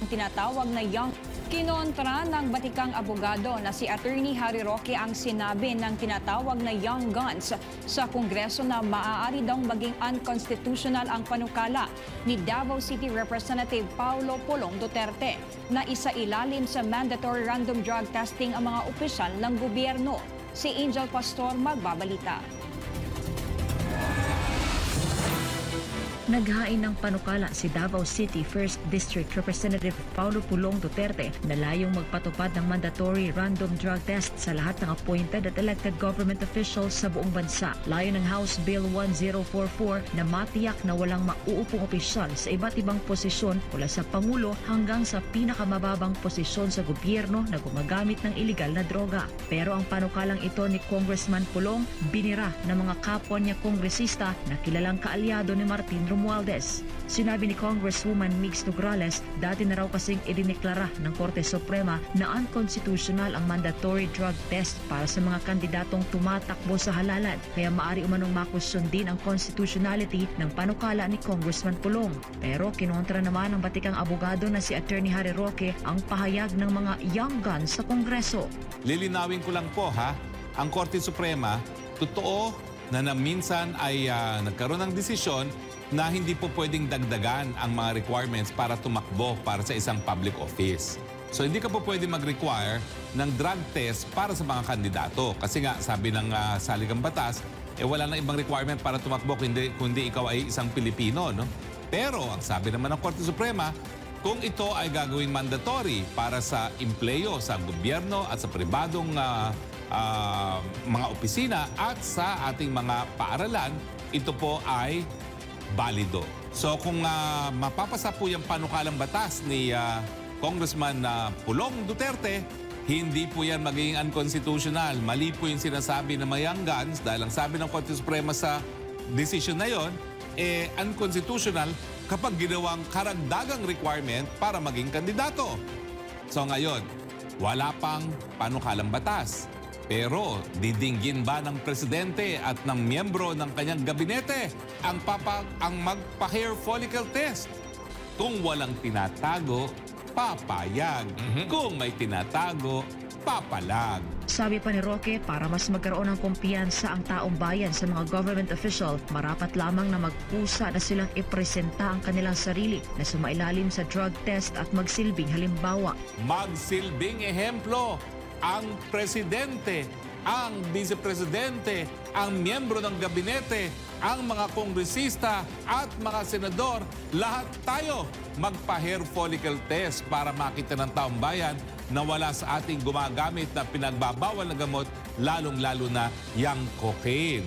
tinatawag na young. Kinontra ng batikang abogado na si Attorney Harry Roque ang sinabi ng tinatawag na young guns sa Kongreso na maaari daw maging unconstitutional ang panukala ni Davao City Representative Paulo Pulong Duterte na isailalim sa mandatory random drug testing ang mga opisyal ng gobyerno. Si Angel Pastor magbabalita. Naghain ng panukala si Davao City 1st District Representative Paulo Pulong Duterte na layong magpatupad ng mandatory random drug test sa lahat ng appointed at elected government officials sa buong bansa. Layo ng House Bill 1044 na matiyak na walang mauupong opisyal sa iba't ibang posisyon mula sa Pangulo hanggang sa pinakamababang posisyon sa gobyerno na gumagamit ng iligal na droga. Pero ang panukalang ito ni Congressman Pulong binira ng mga kapwa niya kongresista na kilalang kaalyado ni Martin Romualdez. Sinabi ni Congresswoman Mix Nograles, dati na raw kasing idineklara ng Korte Suprema na unconstitutional ang mandatory drug test para sa mga kandidatong tumatakbo sa halalan, kaya maaari umanong makusyon din ang constitutionality ng panukala ni Congressman Pulong. Pero kinontra naman ng batikang abogado na si Attorney Harry Roque ang pahayag ng mga young guns sa Kongreso. Lilinawin ko lang po ang Korte Suprema, totoo na minsan ay nagkaroon ng desisyon na hindi po pwedeng dagdagan ang mga requirements para tumakbo para sa isang public office. So hindi ka po pwede mag-require ng drug test para sa mga kandidato. Kasi nga, sabi ng saligang batas, wala na ibang requirement para tumakbo kundi ikaw ay isang Pilipino. No? Pero ang sabi naman ng Korte Suprema, kung ito ay gagawing mandatory para sa empleyo, sa gobyerno at sa pribadong mga opisina at sa ating mga paaralan, ito po ay balido. So kung mapapasa po yung panukalang batas ni Congressman Pulong Duterte, hindi po yan magiging unconstitutional. Mali po yung sinasabi ng mga young guns dahil ang sabi ng Korte Suprema sa decision na yon, unconstitutional kapag ginawang karagdagang requirement para maging kandidato. So ngayon, wala pang panukalang batas. Pero didinggin ba ng presidente at ng miyembro ng kanyang gabinete ang magpa-hair follicle test? Kung walang tinatago, papayag. Kung may tinatago, papalag. Sabi pa ni Roque, para mas magkaroon ng kumpiyansa ang taong bayan sa mga government official, marapat lamang na magpusa na silang ipresenta ang kanilang sarili na sumailalim sa drug test at magsilbing halimbawa. Magsilbing ehemplo ang presidente, ang vice-presidente, ang miyembro ng gabinete, ang mga kongresista at mga senador, lahat tayo magpa-hair follicle test para makita ng taong bayan na wala sa ating gumagamit na pinagbabawal na gamot, lalong-lalo na yang cocaine.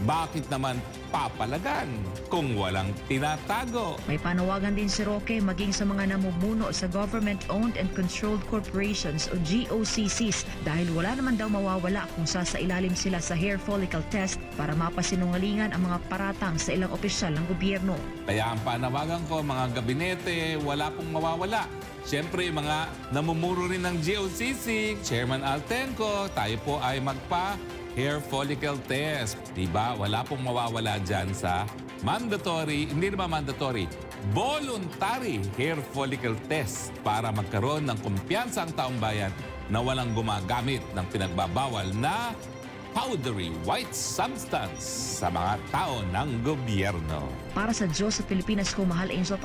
Bakit naman papalagan kung walang tinatago? May panawagan din si Roque maging sa mga namumuno sa government-owned and controlled corporations o GOCCs dahil wala naman daw mawawala kung sasailalim sila sa hair follicle test para mapasinungalingan ang mga paratang sa ilang opisyal ng gobyerno. Kaya ang panawagan ko, mga gabinete, wala pong mawawala. Siyempre, mga namumuno rin ng GOCC, Chairman Altenco, tayo po ay hair follicle test. Diba? Wala pong mawawala dyan sa mandatory, hindi naman mandatory, voluntary hair follicle test para magkaroon ng kumpiyansa ang taong bayan na walang gumagamit ng pinagbabawal na powdery white substance sa mga tao ng gobyerno. Para sa Diyos sa Pilipinas, kumahal Angel